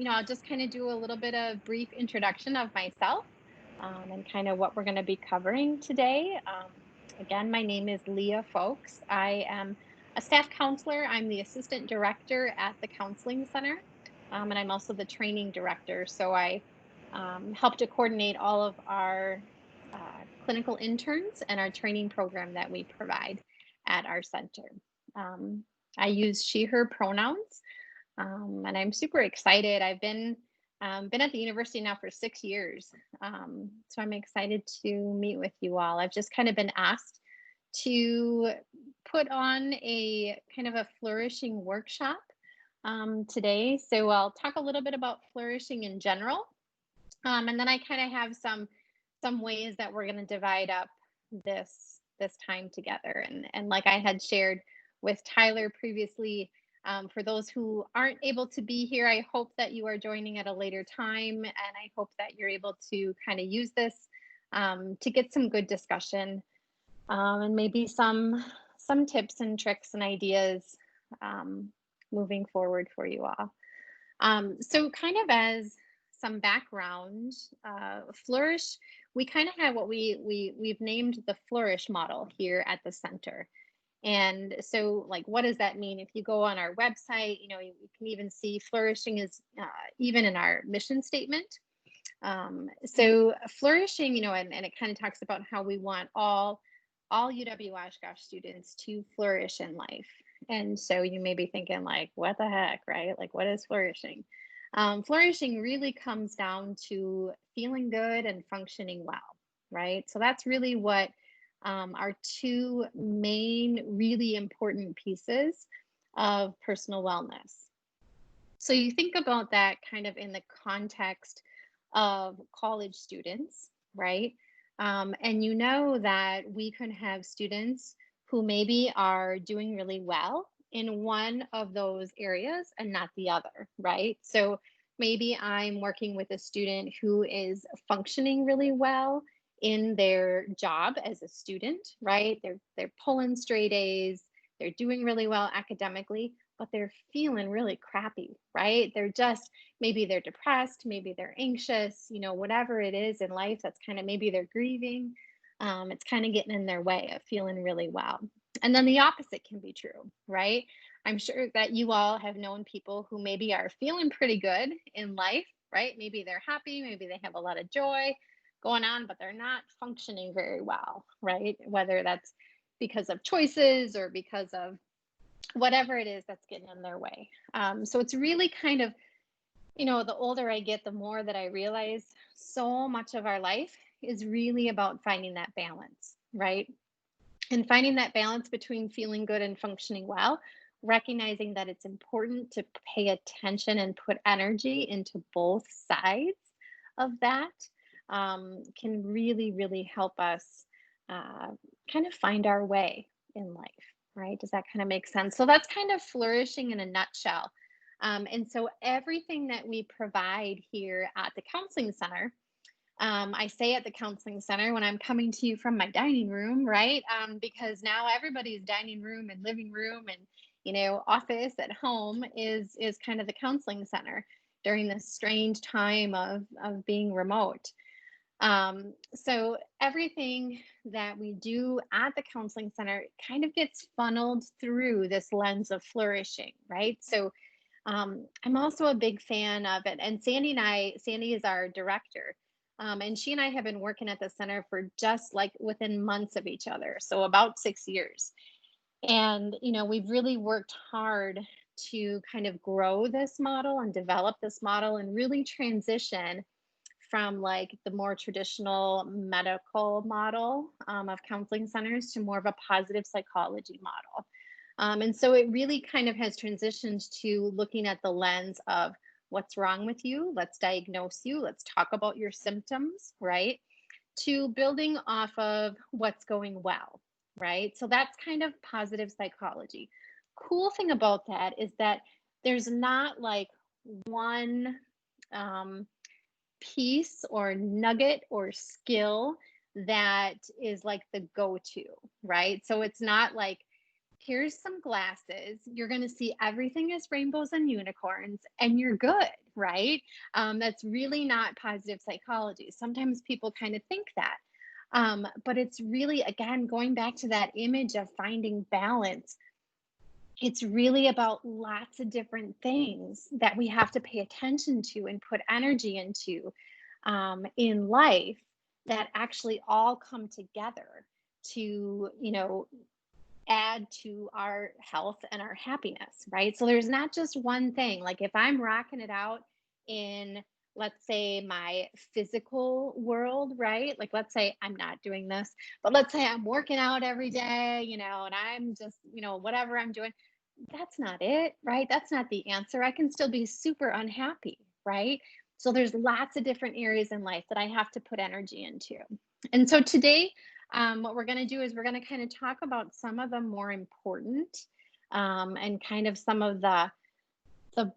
I'll just kind of do a little bit of brief introduction of myself and kind of what we're going to be covering today. Again, my name is Leah Folks. I am a staff counselor. I'm the assistant director at the counseling center, and I'm also the training director. So I help to coordinate all of our clinical interns and our training program that we provide at our center. Um, I use she, her pronouns. And I'm super excited. I've been at the university now for 6 years, so I'm excited to meet with you all. I've just kind of been asked to put on a kind of a flourishing workshop today. So I'll talk a little bit about flourishing in general, and then I kind of have some ways that we're going to divide up this time together. And like I had shared with Tyler previously, for those who aren't able to be here, I hope that you are joining at a later time, and I hope that you're able to kind of use this to get some good discussion, and maybe some tips and tricks and ideas um, moving forward for you all. So kind of as some background, Flourish, we kind of have what we've named the Flourish model here at the center. And so, like, what does that mean? If you go on our website, you can even see flourishing is even in our mission statement. So flourishing, and it kind of talks about how we want all UW Oshkosh students to flourish in life. And so you may be thinking, like, what the heck, right? Like, what is flourishing? Flourishing really comes down to feeling good and functioning well, right? So that's really what are two main, really important pieces of personal wellness. So you think about that kind of in the context of college students, right? And you know that we can have students who maybe are doing really well in one of those areas and not the other, right? So maybe I'm working with a student who is functioning really well in their job as a student, right? They're pulling straight A's, they're doing really well academically, but they're feeling really crappy, right? Maybe they're depressed, maybe they're anxious, whatever it is in life that's kind of maybe they're grieving. It's kind of getting in their way of feeling really well. And then the opposite can be true, right? I'm sure that you all have known people who maybe are feeling pretty good in life, right? Maybe they're happy, maybe they have a lot of joy going on, but they're not functioning very well, right? Whether that's because of choices or because of whatever it is that's getting in their way. So it's really kind of, the older I get, the more that I realize so much of our life is really about finding that balance, right? And finding that balance between feeling good and functioning well, recognizing that it's important to pay attention and put energy into both sides of that can really, really help us kind of find our way in life, right? Does that kind of make sense? So that's kind of flourishing in a nutshell. And so everything that we provide here at the counseling center, I say at the counseling center when I'm coming to you from my dining room, right? Because now everybody's dining room and living room and office at home is kind of the counseling center during this strange time of being remote. So everything that we do at the counseling center kind of gets funneled through this lens of flourishing, right? So I'm also a big fan of it. And Sandy is our director. And she and I have been working at the center for just like within months of each other. So about 6 years. And, we've really worked hard to kind of grow this model and develop this model and really transition from like the more traditional medical model of counseling centers to more of a positive psychology model. And so it really kind of has transitioned to looking at the lens of what's wrong with you, let's diagnose you, let's talk about your symptoms, right? To building off of what's going well, right? So that's kind of positive psychology. Cool thing about that is that there's not like one piece or nugget or skill that is like the go-to, right? So it's not like here's some glasses. You're going to see everything as rainbows and unicorns, and you're good, right? That's really not positive psychology. Sometimes people kind of think that. But it's really, again, going back to that image of finding balance. It's really about lots of different things that we have to pay attention to and put energy into in life that actually all come together to, add to our health and our happiness, right? So there's not just one thing. Like if I'm rocking it out in, let's say, my physical world, right? Like let's say I'm not doing this, but let's say I'm working out every day, and I'm just, whatever I'm doing. That's not it, right? That's not the answer. I can still be super unhappy, right? So there's lots of different areas in life that I have to put energy into. And so today, what we're going to do is we're going to kind of talk about some of the more important and kind of some of the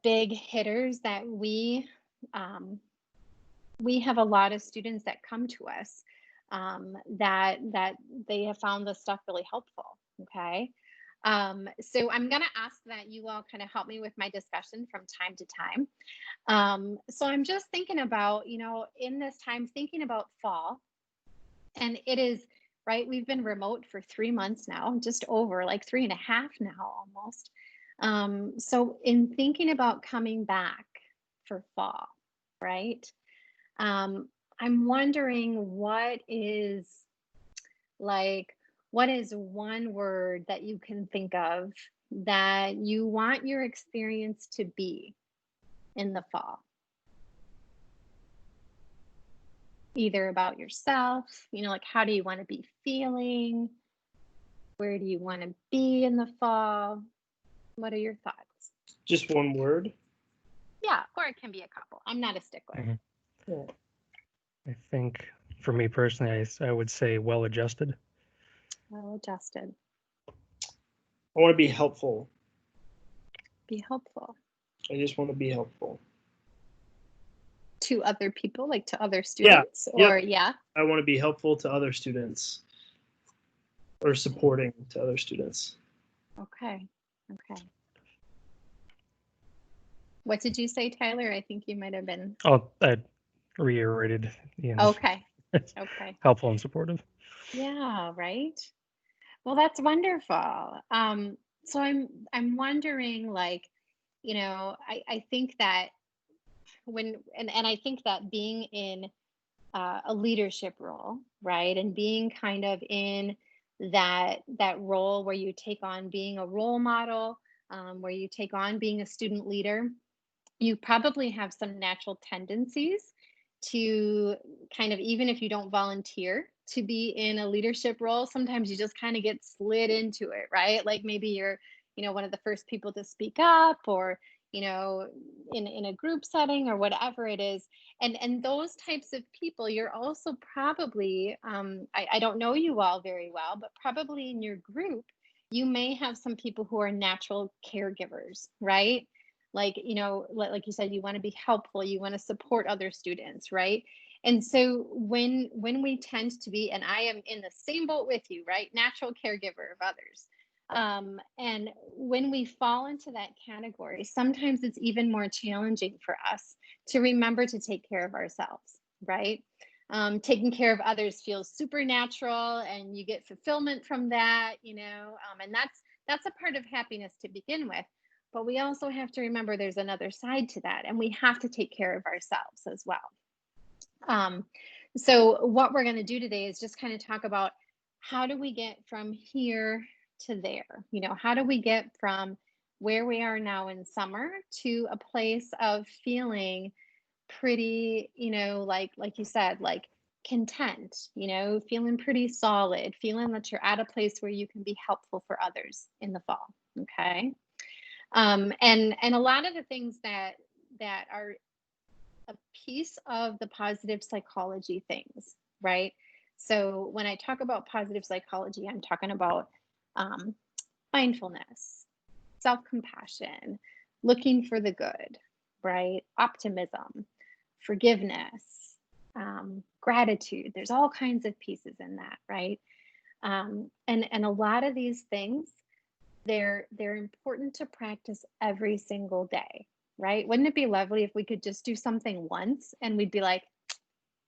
big hitters that we have a lot of students that come to us that they have found this stuff really helpful. Okay. So I'm going to ask that you all kind of help me with my discussion from time to time. So I'm just thinking about, in this time, thinking about fall. And it is, right, we've been remote for 3 months now, just over like 3.5 now almost. So in thinking about coming back for fall, right, I'm wondering what is one word that you can think of that you want your experience to be in the fall? Either about yourself, like how do you want to be feeling? Where do you want to be in the fall? What are your thoughts? Just one word? Yeah, or it can be a couple. I'm not a stickler. Mhm. Yeah. I think for me personally, I would say well-adjusted. Well adjusted. I want to be helpful. Be helpful. I just want to be helpful. To other people, like to other Yeah. students? Yep. Or yeah? I want to be helpful to other students or supporting to other students. Okay. What did you say, Tyler? I think you might have been. Oh, I reiterated Ian's Okay. Okay. helpful and supportive. Yeah, right. Well, that's wonderful. So I'm wondering, like, I think that and I think that being in a leadership role, right, and being kind of in that role where you take on being a role model, where you take on being a student leader, you probably have some natural tendencies to kind of, even if you don't volunteer to be in a leadership role, sometimes you just kind of get slid into it, right? Like maybe you're, one of the first people to speak up, or, in a group setting or whatever it is. And those types of people, you're also probably, I don't know you all very well, but probably in your group, you may have some people who are natural caregivers, right? Like, like you said, you want to be helpful, you want to support other students, right? And so when we tend to be, and I am in the same boat with you, right, natural caregiver of others, and when we fall into that category, sometimes it's even more challenging for us to remember to take care of ourselves, right? Taking care of others feels supernatural, and you get fulfillment from that, and that's a part of happiness to begin with. But we also have to remember there's another side to that, and we have to take care of ourselves as well. So what we're going to do today is just kind of talk about how do we get from here to there? How do we get from where we are now in summer to a place of feeling pretty, like you said, like content, feeling pretty solid, feeling that you're at a place where you can be helpful for others in the fall. Okay. And a lot of the things that are a piece of the positive psychology things, right? So when I talk about positive psychology, I'm talking about mindfulness, self-compassion, looking for the good, right? Optimism, forgiveness, gratitude. There's all kinds of pieces in that, right? And a lot of these things they're important to practice every single day, right? Wouldn't it be lovely if we could just do something once and we'd be like,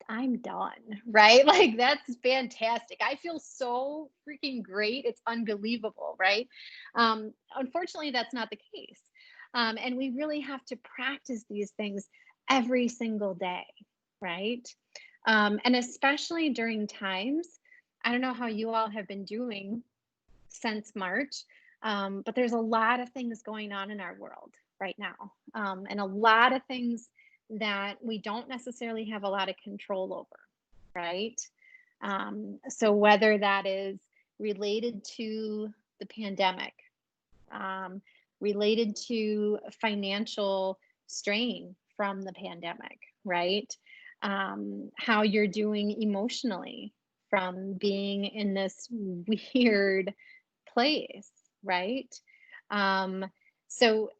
I'm done, right? Like that's fantastic. I feel so freaking great. It's unbelievable, right? Unfortunately, that's not the case. And we really have to practice these things every single day, right? And especially during times, I don't know how you all have been doing since March, but there's a lot of things going on in our world right now, and a lot of things that we don't necessarily have a lot of control over, right? So whether that is related to the pandemic, um, related to financial strain from the pandemic, right? How you're doing emotionally from being in this weird place, right? Um, so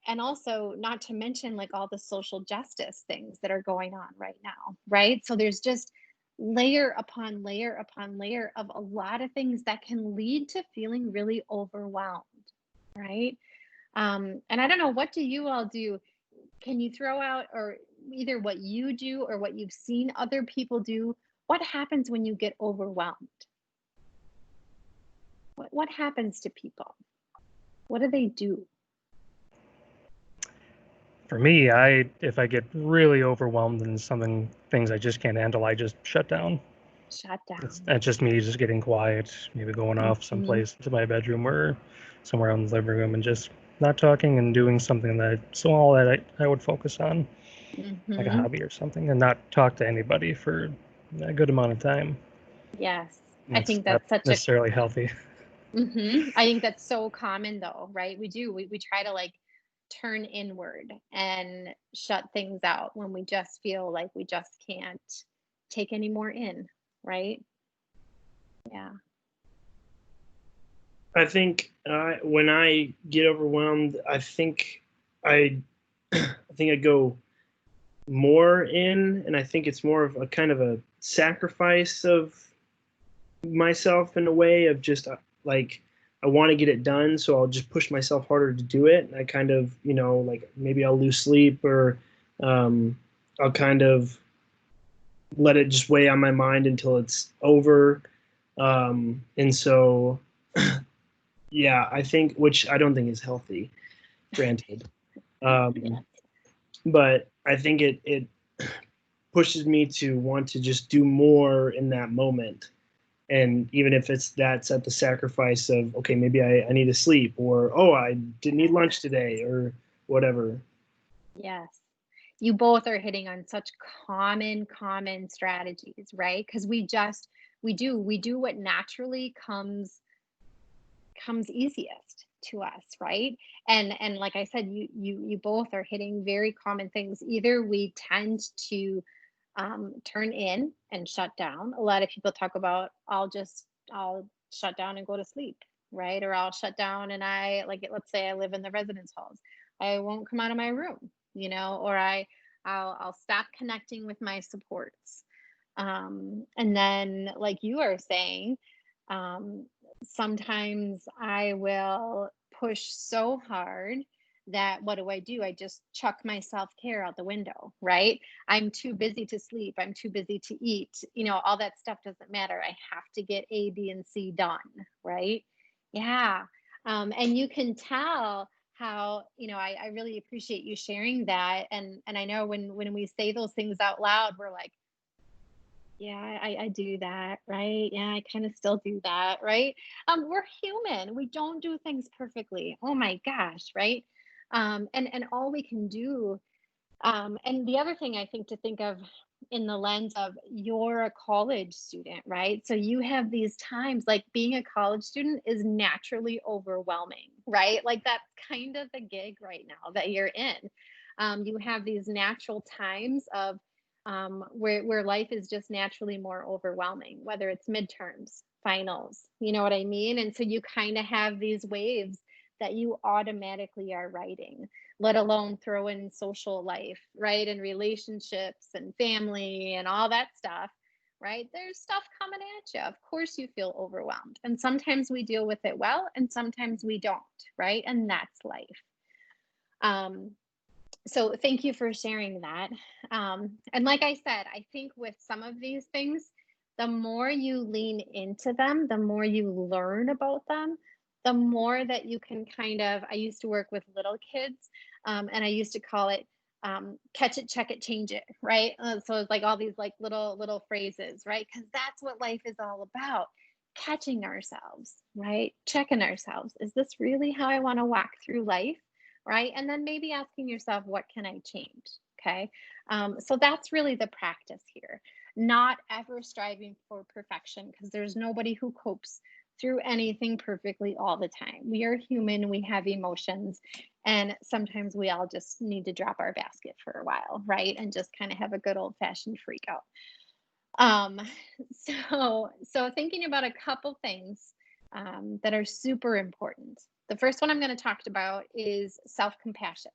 and also not to mention like all the social justice things that are going on right now, right? So there's just layer upon layer upon layer of a lot of things that can lead to feeling really overwhelmed, right? And I don't know, what do you all do? Can you throw out or either what you do or what you've seen other people do? What happens when you get overwhelmed? What happens to people? What do they do? For me, if I get really overwhelmed and things I just can't handle, I just shut down. Shut down. That's just me just getting quiet, maybe going off Mhm. someplace to my bedroom or somewhere in the living room and just not talking and doing something that small that I would focus on, like a Mhm. hobby or something, and not talk to anybody for a good amount of time. Yes. And I that's think not that's such a necessarily healthy. I think that's so common though, right? We try to like turn inward and shut things out when we just feel like we just can't take any more in, right? Yeah. I think when I get overwhelmed, I, I think I go more in, and I think it's more of a kind of a sacrifice of myself in a way of just like I want to get it done, so I'll just push myself harder to do it. And I kind of, like maybe I'll lose sleep or um, I'll kind of let it just weigh on my mind until it's over. And so, yeah, I think, which I don't think is healthy, granted. Yeah. Um, but I think it pushes me to want to just do more in that moment. And even if that's at the sacrifice of, okay, maybe I need to sleep, or, oh, I didn't eat lunch today, or whatever. Yes. You both are hitting on such common strategies, right? Because we do what naturally comes easiest to us, right? And like I said, you both are hitting very common things. Either we tend to turn in and shut down. A lot of people talk about I'll shut down and go to sleep, right? Or I'll shut down and I like it. Let's say I live in the residence halls, I won't come out of my room, or I'll stop connecting with my supports. And then, like you are saying, um, sometimes I will push so hard that what do? I just chuck my self care out the window, right? I'm too busy to sleep. I'm too busy to eat. All that stuff doesn't matter. I have to get A, B, and C done, right? Yeah. And you can tell how, I really appreciate you sharing that. And I know when we say those things out loud, we're like, yeah, I do that, right? Yeah, I kind of still do that, right? We're human. We don't do things perfectly. Oh my gosh, right? And all we can do, and the other thing I think to think of in the lens of you're a college student, right? So you have these times like being a college student is naturally overwhelming, right? Like that's kind of the gig right now that you're in. You have these natural times of where life is just naturally more overwhelming, whether it's midterms, finals, you know what I mean? And so you kind of have these waves that you automatically are riding, let alone throw in social life, right? And relationships and family and all that stuff. right? There's stuff coming at you. Of course you feel overwhelmed. And sometimes we deal with it well and sometimes we don't, right? And that's life. So thank you for sharing that. And like I said, I think with some of these things, the more you lean into them, the more you learn about them, the more that you can I used to work with little kids, and I used to call it catch it, check it, change it, right? So it's like all these like little phrases, right? Because that's what life is all about. Catching ourselves, right? Checking ourselves. Is this really how I want to walk through life? Right? And then maybe asking yourself, what can I change? Okay. So that's really the practice here. Not ever striving for perfection, because there's nobody who copes through anything perfectly all the time. We are human, we have emotions, and sometimes we all just need to drop our basket for a while, right? And just kind of have a good old fashioned freak out. So thinking about a couple things that are super important. The first one I'm going to talk about is self-compassion.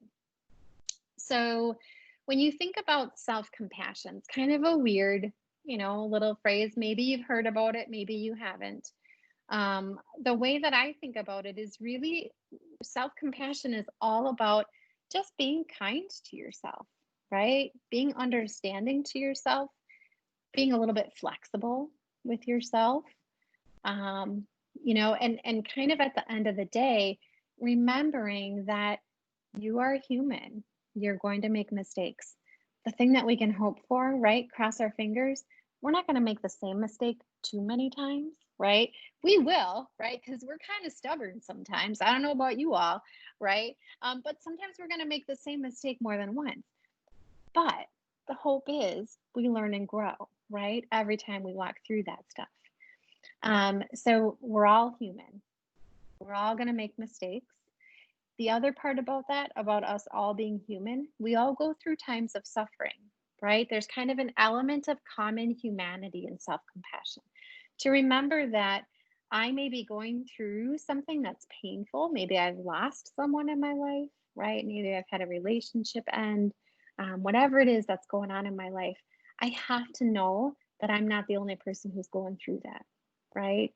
So when you think about self-compassion, it's kind of a weird, little phrase. Maybe you've heard about it, maybe you haven't. The way that I think about it is really self-compassion is all about just being kind to yourself, right? Being understanding to yourself, being a little bit flexible with yourself, and kind of at the end of the day, remembering that you are human. You're going to make mistakes. The thing that we can hope for, right? Cross our fingers. We're not going to make the same mistake too many times, right? We will, right? Because we're kind of stubborn sometimes. I don't know about you all, right? But sometimes we're going to make the same mistake more than once. But the hope is we learn and grow, right? Every time we walk through that stuff. So we're all human. We're all going to make mistakes. The other part about that, about us all being human, we all go through times of suffering, right? There's kind of an element of common humanity and self-compassion. To remember that I may be going through something that's painful. Maybe I've lost someone in my life, right? Maybe I've had a relationship end. Whatever it is that's going on in my life, I have to know that I'm not the only person who's going through that, right?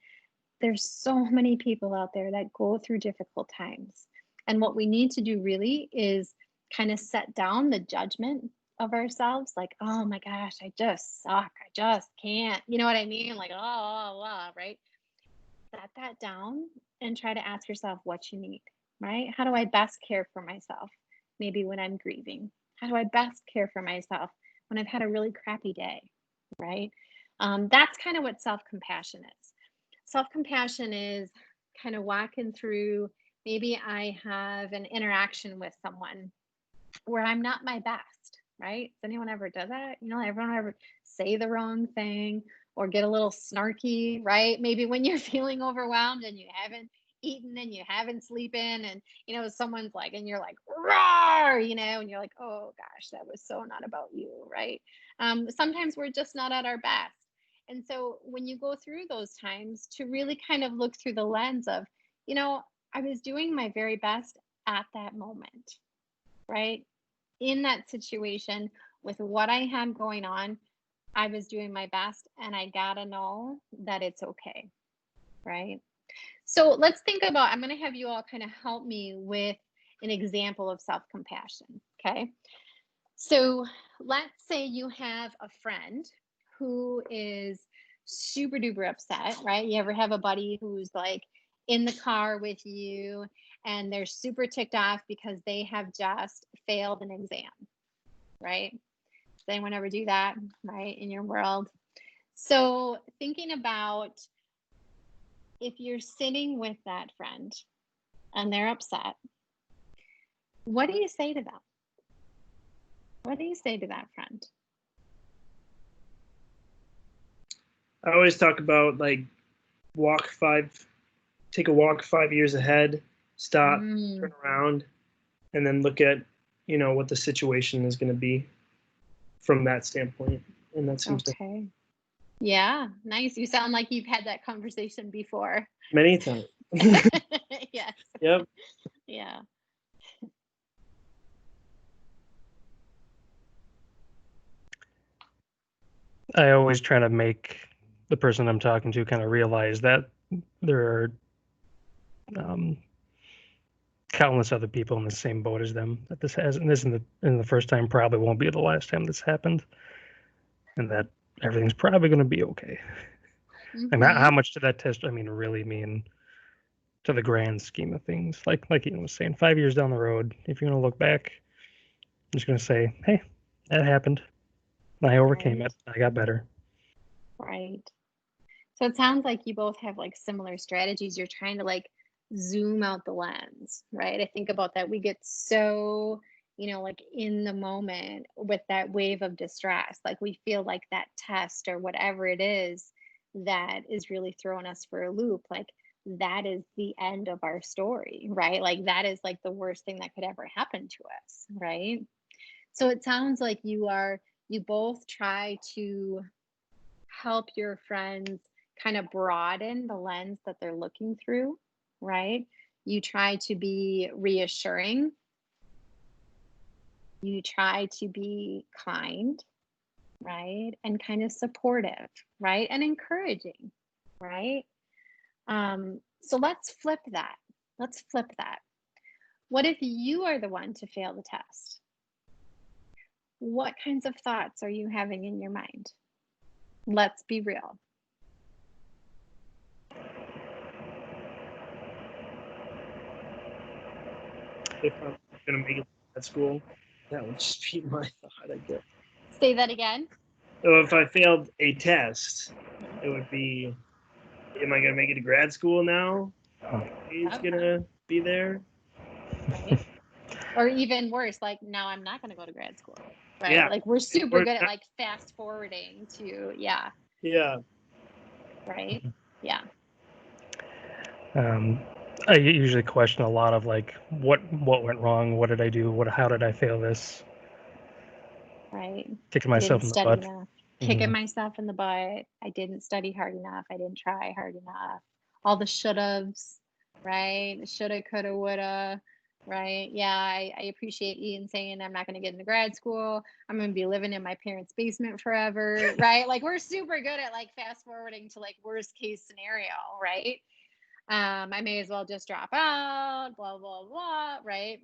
There's so many people out there that go through difficult times. And what we need to do really is kind of set down the judgment of ourselves, like, oh my gosh, I just suck. I just can't. You know what I mean? Like, right? Set that down and try to ask yourself what you need, right? How do I best care for myself? Maybe when I'm grieving. How do I best care for myself when I've had a really crappy day, right? That's kind of what self-compassion is. Self-compassion is kind of walking through, maybe I have an interaction with someone where I'm not my best, right? Does anyone ever do that? Everyone ever say the wrong thing or get a little snarky, right? Maybe when you're feeling overwhelmed and you haven't eaten and you haven't sleeping and, someone's like, and you're like, roar, and you're like, oh gosh, that was so not about you, right? Sometimes we're just not at our best. And so when you go through those times, to really kind of look through the lens of, I was doing my very best at that moment, right? In that situation with what I had going on, I was doing my best, and I gotta know that it's okay, right? So let's think about, I'm going to have you all kind of help me with an example of self-compassion, okay? So let's say you have a friend who is super duper upset, right? You ever have a buddy who's like in the car with you and they're super ticked off because they have just failed an exam, right? Does anyone ever do that, right, in your world? So thinking about if you're sitting with that friend and they're upset, what do you say to them? What do you say to that friend? I always talk about like take a walk 5 years ahead, stop, turn around, and then look at, what the situation is going to be from that standpoint. And that seems okay. Yeah, nice. You sound like you've had that conversation before. Many times. Yes. Yep. Yeah. I always try to make the person I'm talking to kind of realize that there are countless other people in the same boat as them. That this isn't the first time, probably won't be the last time this happened, and that everything's probably going to be okay. I mean, how much did that test? I mean, really mean to the grand scheme of things. Like Ian was saying, 5 years down the road, if you're going to look back, I'm just going to say, hey, that happened. I overcame it. I got better. Right. So it sounds like you both have like similar strategies. You're trying to like zoom out the lens, right? I think about that. We get so, like in the moment with that wave of distress, like we feel like that test or whatever it is that is really throwing us for a loop. Like that is the end of our story, right? Like that is like the worst thing that could ever happen to us, right? So it sounds like you both try to help your friends kind of broaden the lens that they're looking through, right? You try to be reassuring. You try to be kind, right? And kind of supportive, right? And encouraging, right? So let's flip that. Let's flip that. What if you are the one to fail the test? What kinds of thoughts are you having in your mind? Let's be real. If I'm going to make it at school, that would just be my thought, I guess. Say that again. So if I failed a test, it would be, am I going to make it to grad school now? He's going to be there. Right. Or even worse, like now I'm not going to go to grad school, right? Yeah. Like we're super good at like fast forwarding to, yeah. Right. Yeah. I usually question a lot of like what went wrong, what did I do, how did I fail this? Right. Kicking myself in the butt. Enough. Kicking myself in the butt. I didn't study hard enough. I didn't try hard enough. All the should-haves, right? Shoulda, coulda, woulda, right? Yeah, I appreciate Ian saying I'm not going to get into grad school. I'm going to be living in my parents' basement forever, right? Like we're super good at like fast forwarding to like worst case scenario, right? I may as well just drop out, blah, blah, blah, right?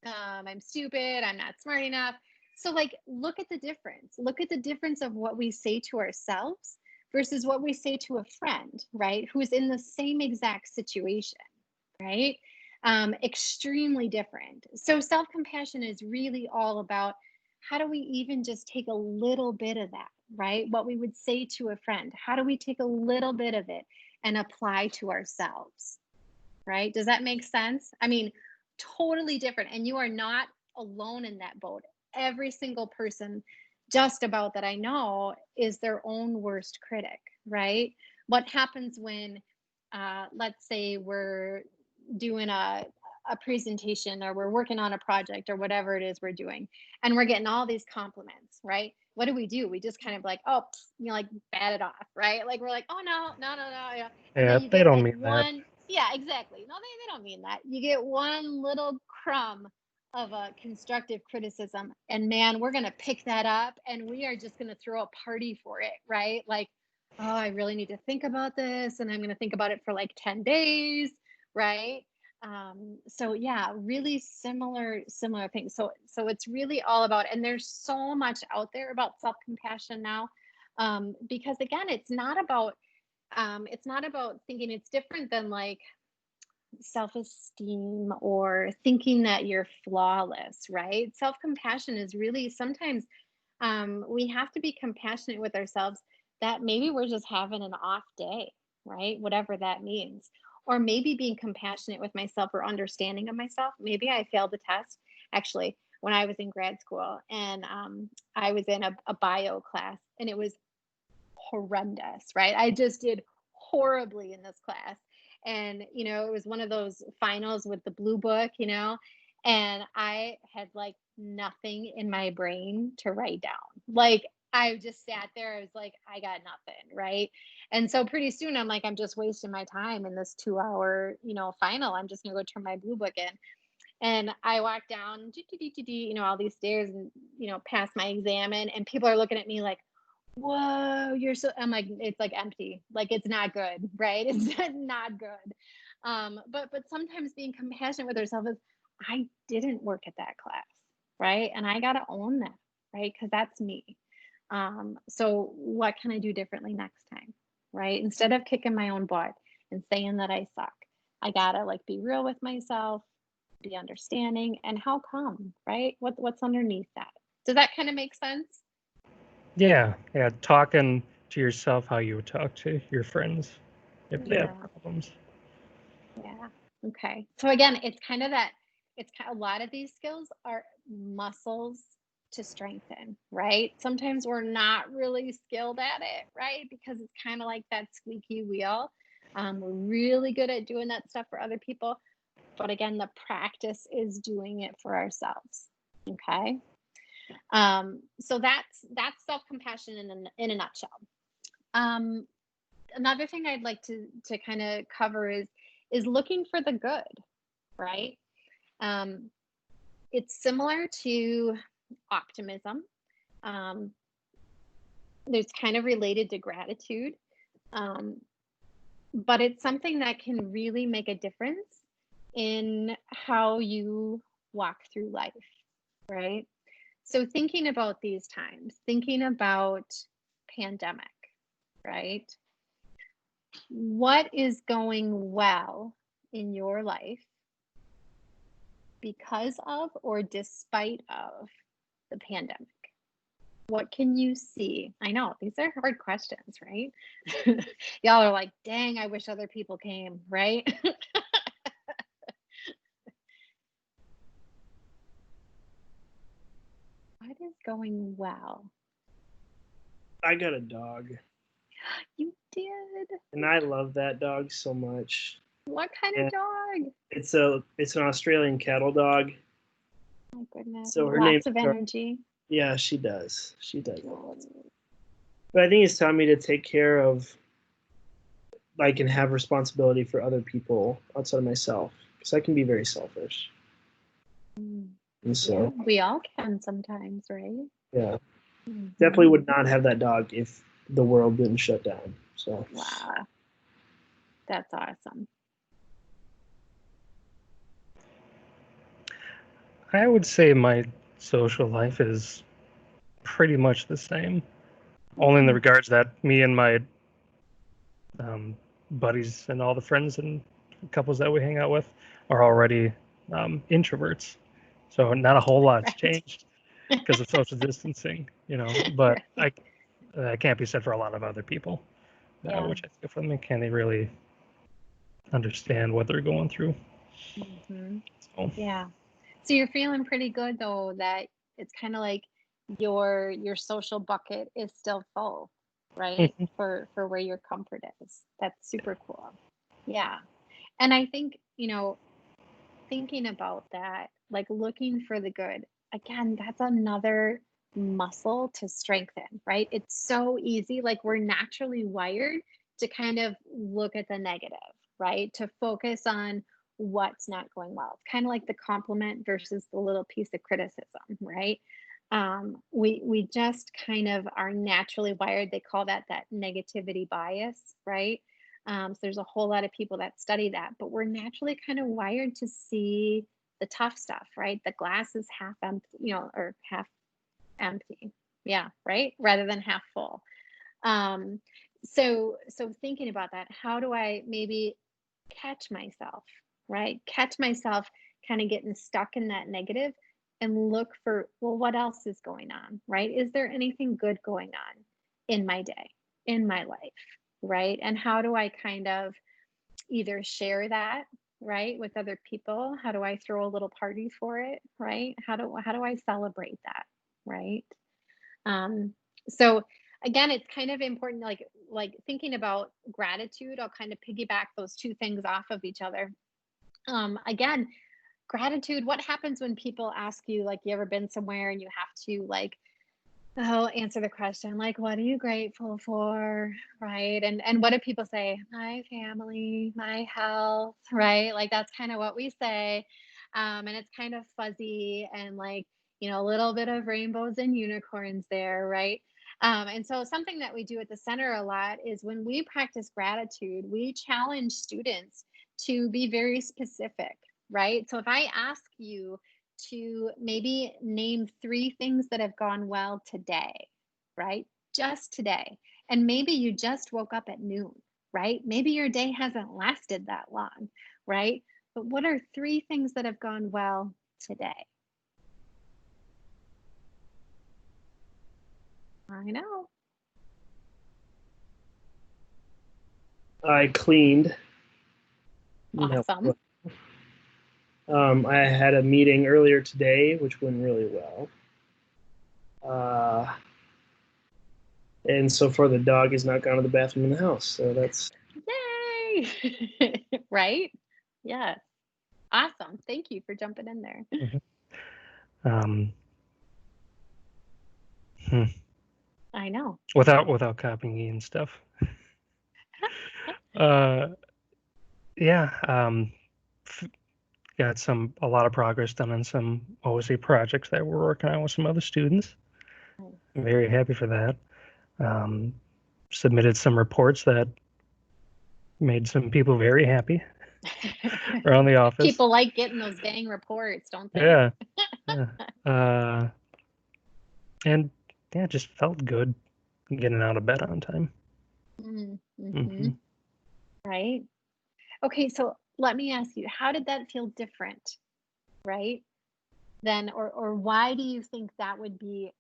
I'm stupid. I'm not smart enough. So like, look at the difference. Look at the difference of what we say to ourselves versus what we say to a friend, right? Who's in the same exact situation, right? Extremely different. So self-compassion is really all about how do we even just take a little bit of that, right? What we would say to a friend, how do we take a little bit of it and apply to ourselves, right? Does that make sense? I mean, totally different. And you are not alone in that boat. Every single person, just about that I know, is their own worst critic, right? What happens when, let's say, we're doing a presentation or we're working on a project or whatever it is we're doing, and we're getting all these compliments, right? What do? We just kind of like, oh, like bat it off, right? Like we're like, oh no. Yeah. And then you they get don't like mean one, that. yeah, exactly. No, they don't mean that. You get one little crumb of a constructive criticism, and man, we're going to pick that up and we are just going to throw a party for it, right? Like, oh, I really need to think about this, and I'm going to think about it for like 10 days, right? So yeah, really similar things. So it's really all about, and there's so much out there about self-compassion now, because again, it's not about thinking it's different than like self-esteem or thinking that you're flawless, right? Self-compassion is really sometimes, we have to be compassionate with ourselves that maybe we're just having an off day, right? Whatever that means. Or maybe being compassionate with myself or understanding of myself. Maybe I failed the test actually when I was in grad school, and I was in a bio class, and it was horrendous, right? I just did horribly in this class. And, it was one of those finals with the blue book, and I had like nothing in my brain to write down. Like I just sat there. I was like, I got nothing. Right. And so pretty soon I'm like, I'm just wasting my time in this 2 hour, final. I'm just going to go turn my blue book in. And I walked down, all these stairs and, past my exam, and people are looking at me like, whoa, I'm like, it's like empty, like it's not good, right? It's not good. But sometimes being compassionate with ourselves is, I didn't work at that class, right? And I got to own that, right? Because that's me. So what can I do differently next time, right? Instead of kicking my own butt and saying that I suck, I gotta like be real with myself, be understanding, and how come, right? What's underneath that? Does that kind of make sense? Yeah, talking to yourself how you would talk to your friends if they Yeah. have problems. Yeah. Okay. So again, it's kind of that, a lot of these skills are muscles to strengthen, right? Sometimes we're not really skilled at it, right? Because it's kind of like that squeaky wheel. We're really good at doing that stuff for other people. But again, the practice is doing it for ourselves. Okay. So that's self-compassion in a nutshell. Another thing I'd like to kind of cover is looking for the good, right? It's similar to optimism. There's kind of related to gratitude, but it's something that can really make a difference in how you walk through life, right? So thinking about these times, thinking about pandemic, right? What is going well in your life because of or despite of the pandemic? What can you see? I know these are hard questions, right? Y'all are like, dang, I wish other people came, right? What is going well? I got a dog, You did. and I love that dog so much. What kind And of dog? it's an Australian cattle dog. Oh goodness. So her name's Lots of energy. Yeah, she does. She does. Oh, But I think it's taught me to take care of, like, and have responsibility for other people outside of myself, because I can be very selfish. And yeah, so, we all can sometimes, right? yeah, Mhm. definitely would not have that dog if the world didn't shut down. So, Wow. That's awesome. I would say my social life is pretty much the same, only in the regards that me and my buddies and all the friends and couples that we hang out with are already introverts. So not a whole lot's Right. changed because of social distancing, But Right. I can't be said for a lot of other people, Yeah. which I think for them can't they really understand what they're going through. Hmm. So, Yeah. So you're feeling pretty good though that it's kind of like your social bucket is still full, right? mhm. For where your comfort is. That's super cool. Yeah. And I think, thinking about that, like looking for the good, again, that's another muscle to strengthen, right? It's so easy. Like we're naturally wired to kind of look at the negative, right? To focus on what's not going well. It's kind of like the compliment versus the little piece of criticism, right? We just kind of are naturally wired. They call that negativity bias, right? So there's a whole lot of people that study that, but we're naturally kind of wired to see the tough stuff, right? The glass is half empty, or half empty. Yeah, right? Rather than half full. Um, so thinking about that, how do I maybe catch myself, right? Catch myself kind of getting stuck in that negative and look for, well, what else is going on, right? Is there anything good going on in my day, in my life, right? And how do I kind of either share that, right, with other people? How do I throw a little party for it, right? How do I celebrate that, right? Um, so again, it's kind of important, like thinking about gratitude. I'll kind of piggyback those two things off of each other. Again, gratitude. What happens when people ask you, like, you ever been somewhere and you have to answer the question, like, what are you grateful for, right? And what do people say? My family, my health, right? Like that's kind of what we say, and it's kind of fuzzy and like a little bit of rainbows and unicorns there, right? And so something that we do at the center a lot is when we practice gratitude, we challenge students to be very specific, right? So if I ask you to maybe name 3 things that have gone well today, right? Just today. And maybe you just woke up at noon, right? Maybe your day hasn't lasted that long, right? But what are 3 things that have gone well today? I know. I cleaned. Awesome. I had a meeting earlier today, which went really well. And so far, the dog has not gone to the bathroom in the house. So that's... Yay! Right? Yes. Awesome. Thank you for jumping in there. I know. Without copying and stuff. Yeah. Got a lot of progress done on some OSA projects that we're working on with some other students. I'm very happy for that. Submitted some reports that made some people very happy around the office. People like getting those dang reports, don't they? Yeah. And yeah, just felt good getting out of bed on time. Right. Okay, so let me ask you, how did that feel different, right? Then, or why do you think that would be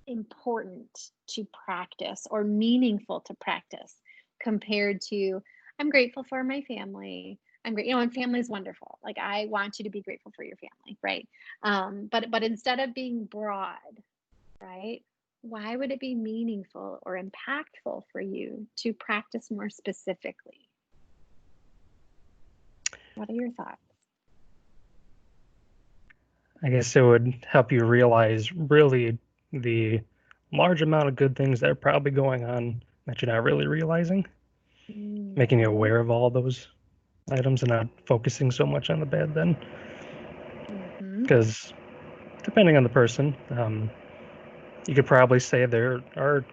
important to practice or meaningful to practice compared to, I'm grateful for my family. I'm great, and family is wonderful. Like, I want you to be grateful for your family, right? But instead of being broad, right? Why would it be meaningful or impactful for you to practice more specifically? What are your thoughts? I guess it would help you realize really the large amount of good things that are probably going on that you're not really realizing, making you aware of all those items and not focusing so much on the bad then. Because depending on the person, you could probably say there are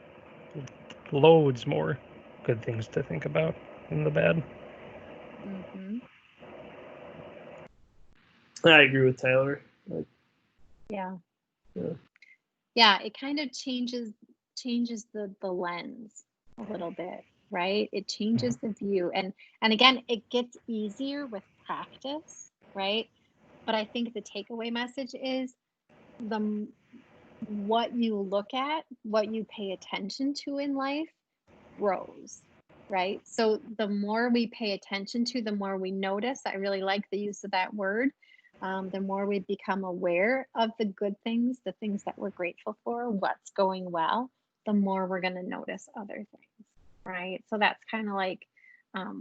loads more good things to think about than the bad. I agree with Tyler. Yeah. It kind of changes the lens a little bit, right? It changes the view, and again, it gets easier with practice, right? But I think the takeaway message is what you look at, what you pay attention to in life grows, right? So the more we pay attention to, the more we notice. I really like the use of that word. The more we become aware of the good things, the things that we're grateful for, what's going well, the more we're going to notice other things, right? So that's kind of like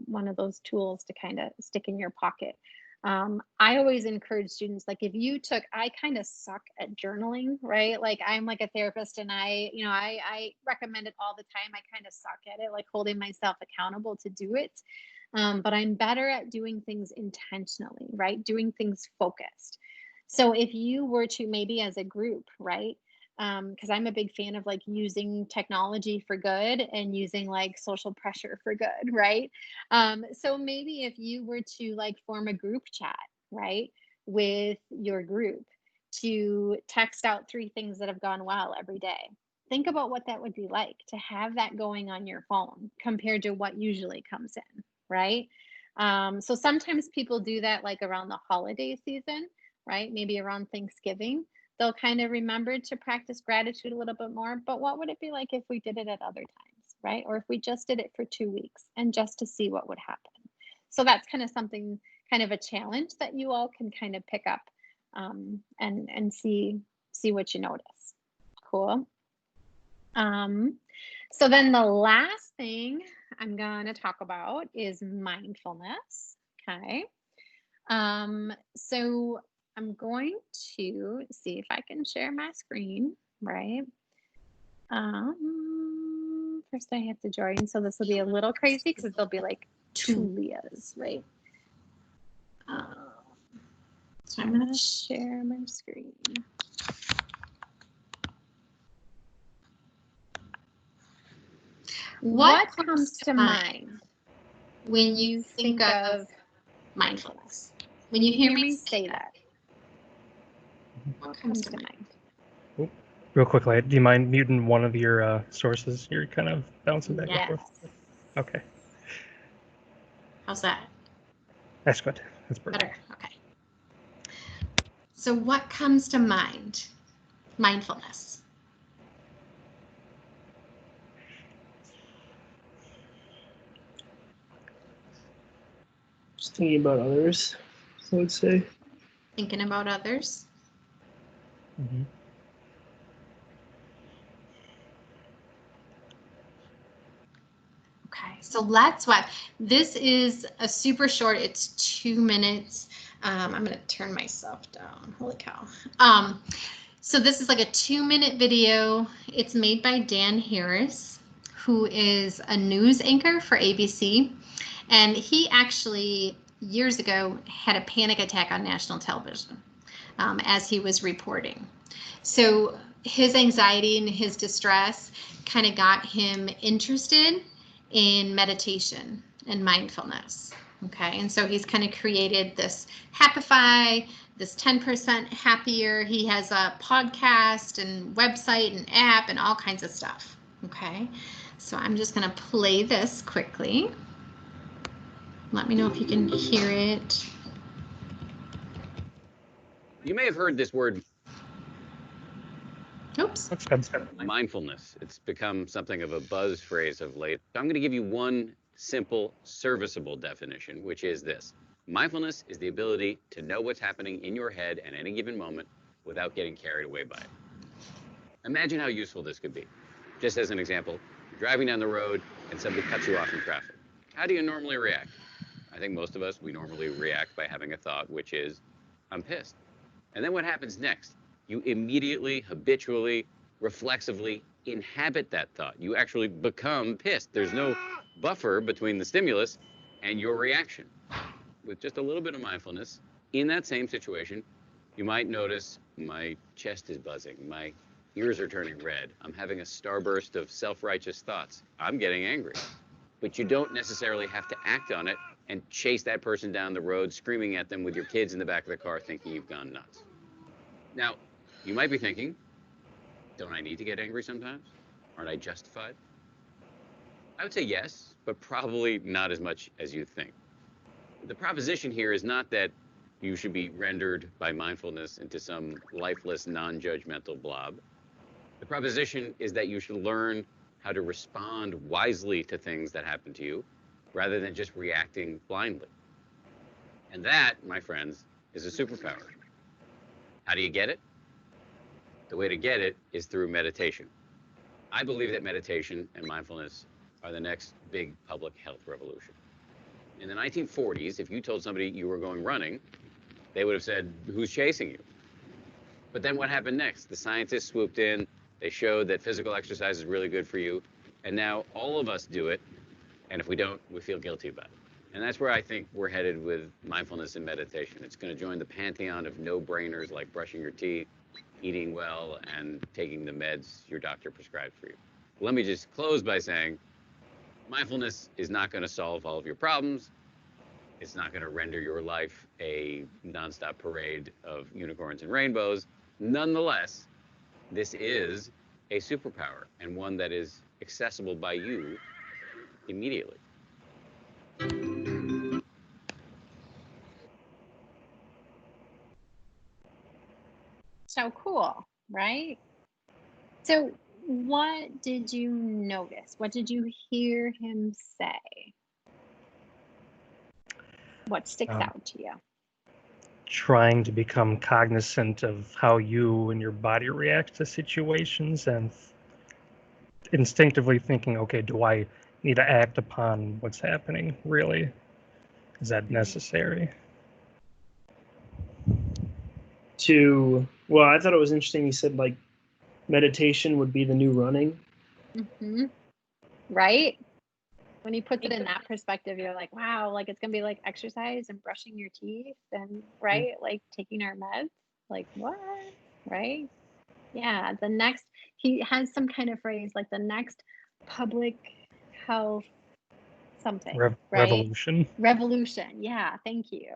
one of those tools to kind of stick in your pocket. I always encourage students, like, if you took, I kind of suck at journaling, right? Like, I'm like a therapist, and I recommend it all the time. I kind of suck at it, like holding myself accountable to do it. But I'm better at doing things intentionally, right? Doing things focused. So if you were to, maybe as a group, right? Because I'm a big fan of like using technology for good and using like social pressure for good, right? So maybe if you were to like form a group chat, right, with your group, to text out 3 things that have gone well every day. Think about what that would be like to have that going on your phone compared to what usually comes in, right? So sometimes people do that like around the holiday season, right? Maybe around Thanksgiving. They'll kind of remember to practice gratitude a little bit more. But what would it be like if we did it at other times, right? Or if we just did it for 2 weeks and just to see what would happen. So that's kind of something, kind of a challenge that you all can kind of pick up and see what you notice. Cool. So then the last thing I'm going to talk about is mindfulness. Okay. So I'm going to see if I can share my screen, right? First I have to join. So this will be a little crazy because there'll be like 2 Leahs, right? So I'm going to share my screen. What comes to mind when you think of mindfulness? When you hear me say that, what comes to mind? Real quickly, do you mind muting one of your sources? You're kind of bouncing back and forth. Okay. How's that? That's good. That's perfect. Better. Okay. So what comes to mind? Mindfulness. Just thinking about others, I would say. Thinking about others. Mm-hmm. Okay, so let's what this is a super short. It's 2 minutes. I'm going to turn myself down. Holy cow. So this is like a 2-minute video. It's made by Dan Harris, who is a news anchor for ABC. And he actually years ago had a panic attack on national television as he was reporting. So his anxiety and his distress kind of got him interested in meditation and mindfulness. Okay, and so he's kind of created this Happify, this 10% happier. He has a podcast and website and app and all kinds of stuff. Okay, so I'm just going to play this quickly. Let me know if you can hear it. You may have heard this word. Oops. Mindfulness. It's become something of a buzz phrase of late. I'm going to give you one simple, serviceable definition, which is this. Mindfulness is the ability to know what's happening in your head at any given moment without getting carried away by it. Imagine how useful this could be. Just as an example, you're driving down the road and somebody cuts you off in traffic. How do you normally react? I think most of us, we normally react by having a thought, which is, I'm pissed. And then what happens next? You immediately, habitually, reflexively inhabit that thought. You actually become pissed. There's no buffer between the stimulus and your reaction. With just a little bit of mindfulness, in that same situation, you might notice my chest is buzzing, my ears are turning red, I'm having a starburst of self-righteous thoughts, I'm getting angry. But you don't necessarily have to act on it and chase that person down the road, screaming at them with your kids in the back of the car thinking you've gone nuts. Now, you might be thinking, don't I need to get angry sometimes? Aren't I justified? I would say yes, but probably not as much as you think. The proposition here is not that you should be rendered by mindfulness into some lifeless, non-judgmental blob. The proposition is that you should learn how to respond wisely to things that happen to you, rather than just reacting blindly. And that, my friends, is a superpower. How do you get it? The way to get it is through meditation. I believe that meditation and mindfulness are the next big public health revolution. In the 1940s, if you told somebody you were going running, they would have said, who's chasing you? But then what happened next? The scientists swooped in, they showed that physical exercise is really good for you, and now all of us do it, and if we don't, we feel guilty about it. And that's where I think we're headed with mindfulness and meditation. It's going to join the pantheon of no-brainers like brushing your teeth, eating well, and taking the meds your doctor prescribed for you. Let me just close by saying, mindfulness is not going to solve all of your problems. It's not going to render your life a nonstop parade of unicorns and rainbows. Nonetheless, this is a superpower, and one that is accessible by you immediately. So cool, right? So what did you notice? What did you hear him say? What sticks out to you? Trying to become cognizant of how you and your body react to situations, and instinctively thinking, okay, do I need to act upon what's happening? Really? Is that necessary? Well, I thought it was interesting. You said like meditation would be the new running. Mm-hmm. Right? When he puts it in that perspective, you're like, wow, like it's gonna be like exercise and brushing your teeth and right, like taking our meds. Like what? Right? Yeah. He has some kind of phrase like the next public health something, right? Revolution. Revolution. Yeah, thank you.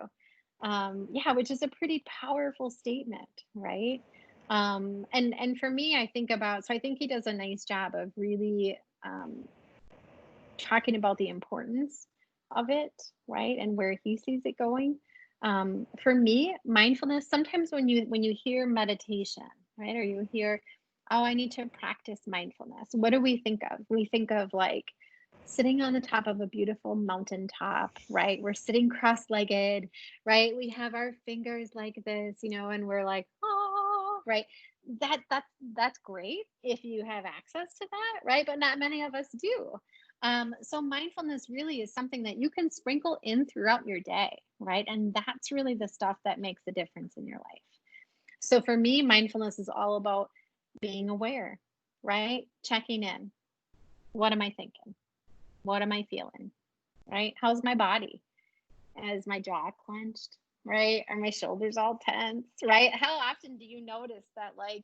Yeah, which is a pretty powerful statement, right? And for me, I think about, so I think he does a nice job of really talking about the importance of it, right? And where he sees it going. For me, mindfulness, sometimes when you hear meditation, right, or you hear, oh, I need to practice mindfulness, what do we think of? We think of like sitting on the top of a beautiful mountaintop, right? We're sitting cross-legged, right? We have our fingers like this, and we're like, oh, right? That's great if you have access to that, right? But not many of us do. So mindfulness really is something that you can sprinkle in throughout your day, right? And that's really the stuff that makes a difference in your life. So for me, mindfulness is all about being aware, right? Checking in. What am I thinking? What am I feeling? Right? How's my body? Is my jaw clenched? Right? Are my shoulders all tense? Right? How often do you notice that like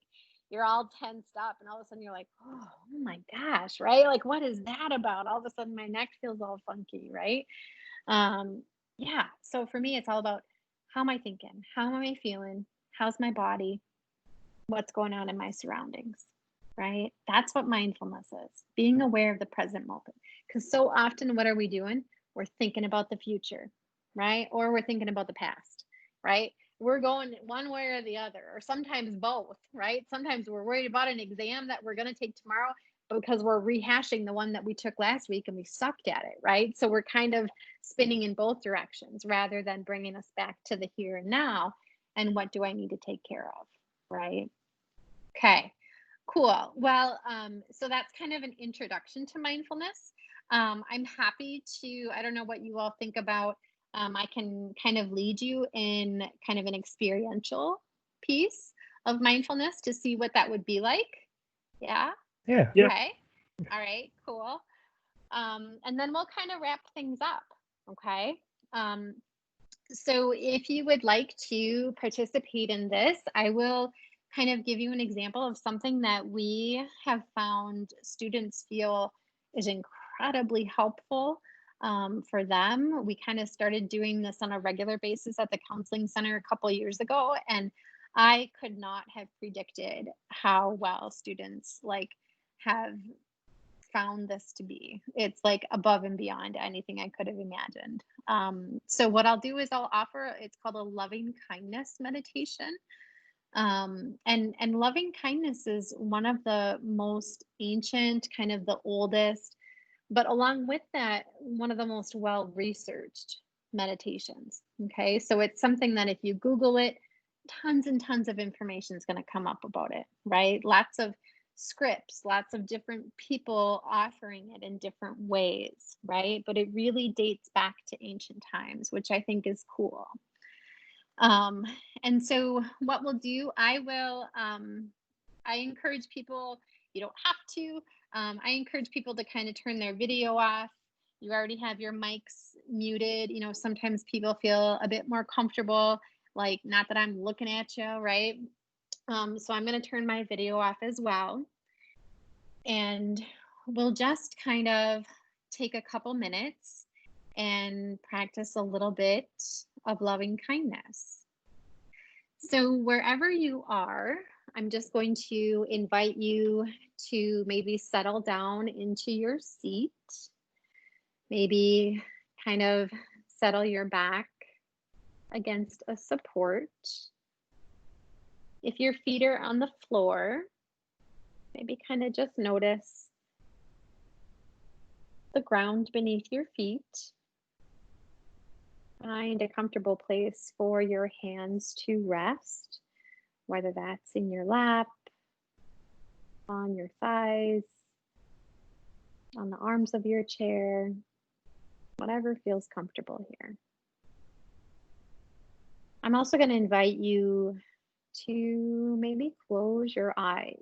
you're all tensed up and all of a sudden you're like, oh my gosh, right? Like, what is that about? All of a sudden my neck feels all funky, right? Yeah. So for me, it's all about, how am I thinking? How am I feeling? How's my body? What's going on in my surroundings? Right? That's what mindfulness is, being aware of the present moment. Because so often, what are we doing? We're thinking about the future, right? Or we're thinking about the past, right? We're going one way or the other, or sometimes both, right? Sometimes we're worried about an exam that we're going to take tomorrow because we're rehashing the one that we took last week and we sucked at it, right? So we're kind of spinning in both directions rather than bringing us back to the here and now and what do I need to take care of, right? Okay. Cool. Well, so that's kind of an introduction to mindfulness. I'm happy to, I don't know what you all think about. I can kind of lead you in kind of an experiential piece of mindfulness to see what that would be like. Yeah. Yeah. Okay. All right. Cool. And then we'll kind of wrap things up. Okay. So if you would like to participate in this, I will kind of give you an example of something that we have found students feel is incredibly helpful for them. We kind of started doing this on a regular basis at the counseling center a couple of years ago, and I could not have predicted how well students have found this to be. It's like above and beyond anything I could have imagined. So what I'll do is I'll offer, it's called a loving kindness meditation. And loving kindness is one of the most ancient, kind of the oldest, but along with that, one of the most well-researched meditations. Okay. So it's something that if you Google it, tons and tons of information is going to come up about it, right? Lots of scripts, lots of different people offering it in different ways, right? But it really dates back to ancient times, which I think is cool. And so what we'll do, I encourage people, you don't have to, I encourage people to kind of turn their video off. You already have your mics muted. Sometimes people feel a bit more comfortable, like, not that I'm looking at you, right? So I'm going to turn my video off as well. And we'll just kind of take a couple minutes and practice a little bit of loving kindness. So wherever you are, I'm just going to invite you to maybe settle down into your seat. Maybe kind of settle your back against a support. If your feet are on the floor, maybe kind of just notice the ground beneath your feet. Find a comfortable place for your hands to rest, whether that's in your lap, on your thighs, on the arms of your chair, whatever feels comfortable here. I'm also going to invite you to maybe close your eyes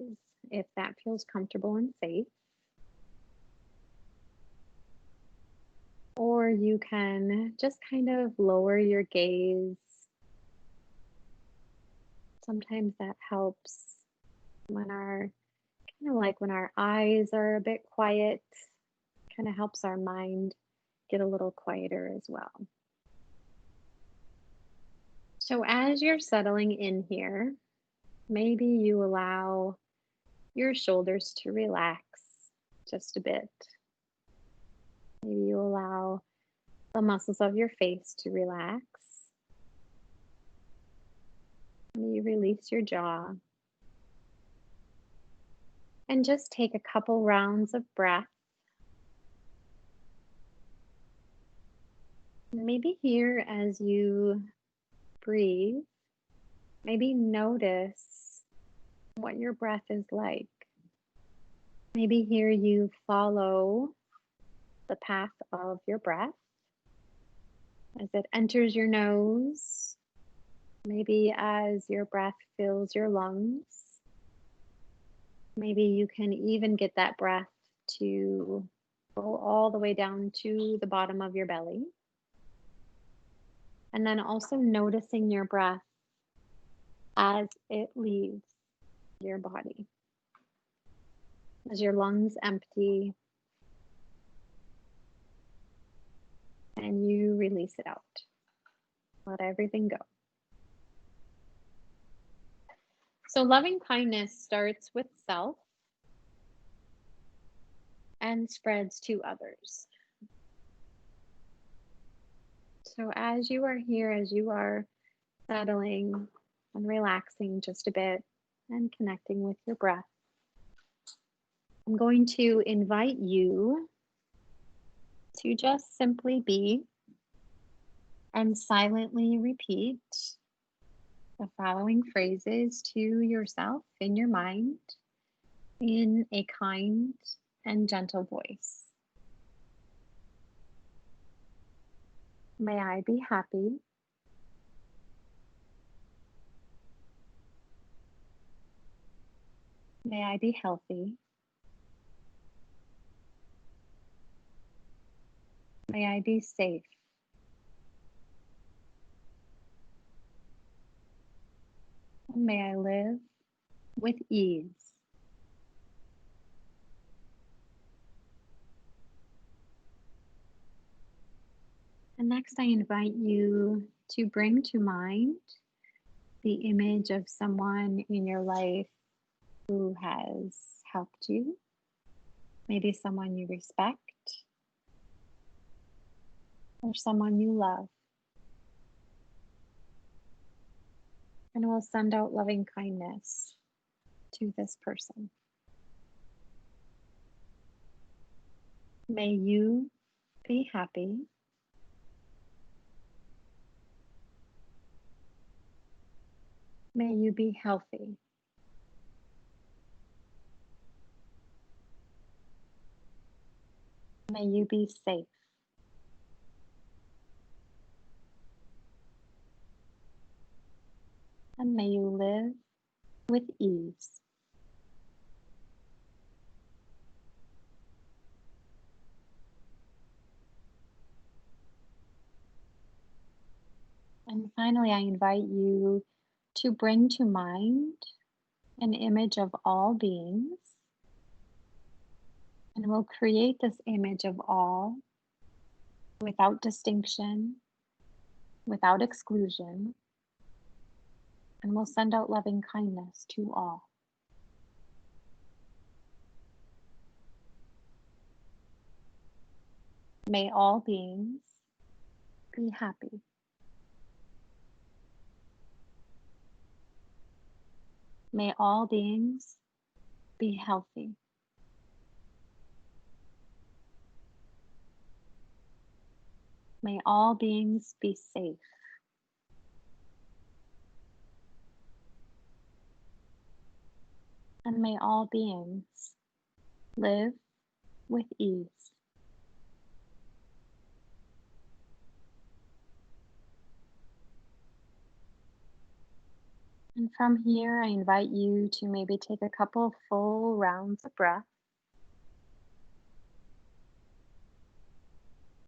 if that feels comfortable and safe. Or you can just kind of lower your gaze. Sometimes that helps when our eyes are a bit quiet, kind of helps our mind get a little quieter as well. So as you're settling in here, maybe you allow your shoulders to relax just a bit. Maybe you allow the muscles of your face to relax. Maybe you release your jaw. And just take a couple rounds of breath. Maybe here as you breathe, maybe notice what your breath is like. Maybe here you follow the path of your breath as it enters your nose, maybe as your breath fills your lungs. Maybe you can even get that breath to go all the way down to the bottom of your belly. And then also noticing your breath as it leaves your body. As your lungs empty and you release it out. Let everything go. So loving kindness starts with self and spreads to others. So as you are here, as you are settling and relaxing just a bit and connecting with your breath, I'm going to invite you to just simply be and silently repeat the following phrases to yourself in your mind in a kind and gentle voice. May I be happy. May I be healthy. May I be safe. And may I live with ease. And next, I invite you to bring to mind the image of someone in your life who has helped you, maybe someone you respect, or someone you love. And we'll send out loving kindness to this person. May you be happy. May you be healthy. May you be safe. And may you live with ease. And finally, I invite you to bring to mind an image of all beings. And we'll create this image of all without distinction, without exclusion. And we'll send out loving kindness to all. May all beings be happy. May all beings be healthy. May all beings be safe. And may all beings live with ease. And from here, I invite you to maybe take a couple full rounds of breath.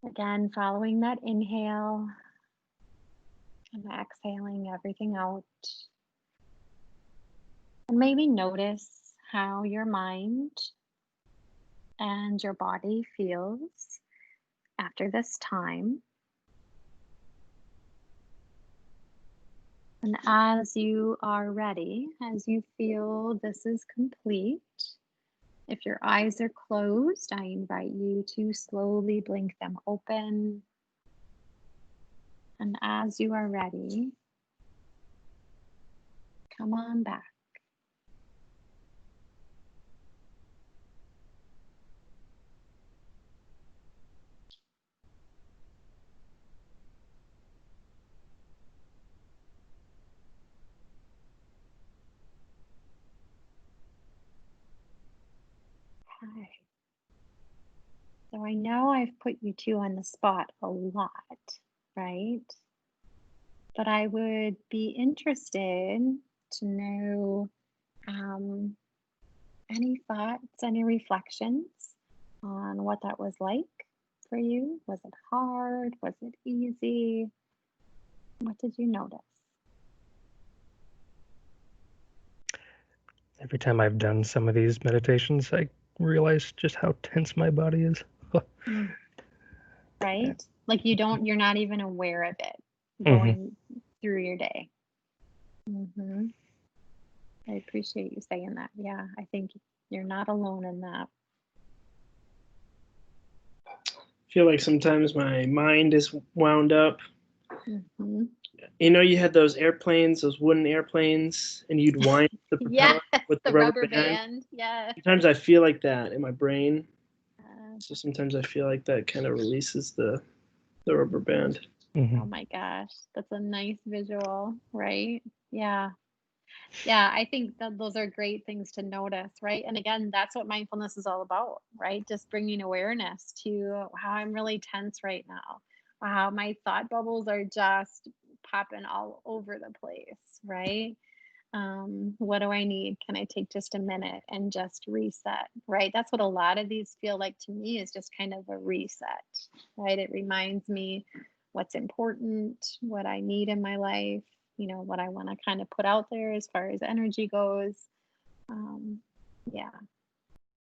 Again, following that inhale and exhaling everything out. And maybe notice how your mind and your body feels after this time. And as you are ready, as you feel this is complete, if your eyes are closed, I invite you to slowly blink them open. And as you are ready, come on back. Okay. So I know I've put you two on the spot a lot, right? But I would be interested to know any thoughts, any reflections on what that was like for you. Was it hard? Was it easy? What did you notice? Every time I've done some of these meditations, I realize just how tense my body is. Right? Like you're not even aware of it Mhm. going through your day. I appreciate you saying that. Yeah, I think you're not alone in that. I feel like sometimes my mind is wound up. Mhm. You know, you had those airplanes, those wooden airplanes, and you'd wind the propeller Yes, with the rubber band. Yes. Sometimes I feel like that in my brain. Uh, So sometimes I feel like that kind of releases the rubber band. oh my gosh, that's a nice visual, right? Yeah. Yeah, I think that those are great things to notice, right? And again, that's what mindfulness is all about, right? Just bringing awareness to how I'm really tense right now, how my thought bubbles are just popping all over the place, right? What do I need? Can I take just a minute and just reset, right? That's what a lot of these feel like to me, is just kind of a reset, right? It reminds me what's important, what I need in my life, what I want to kind of put out there as far as energy goes. Yeah,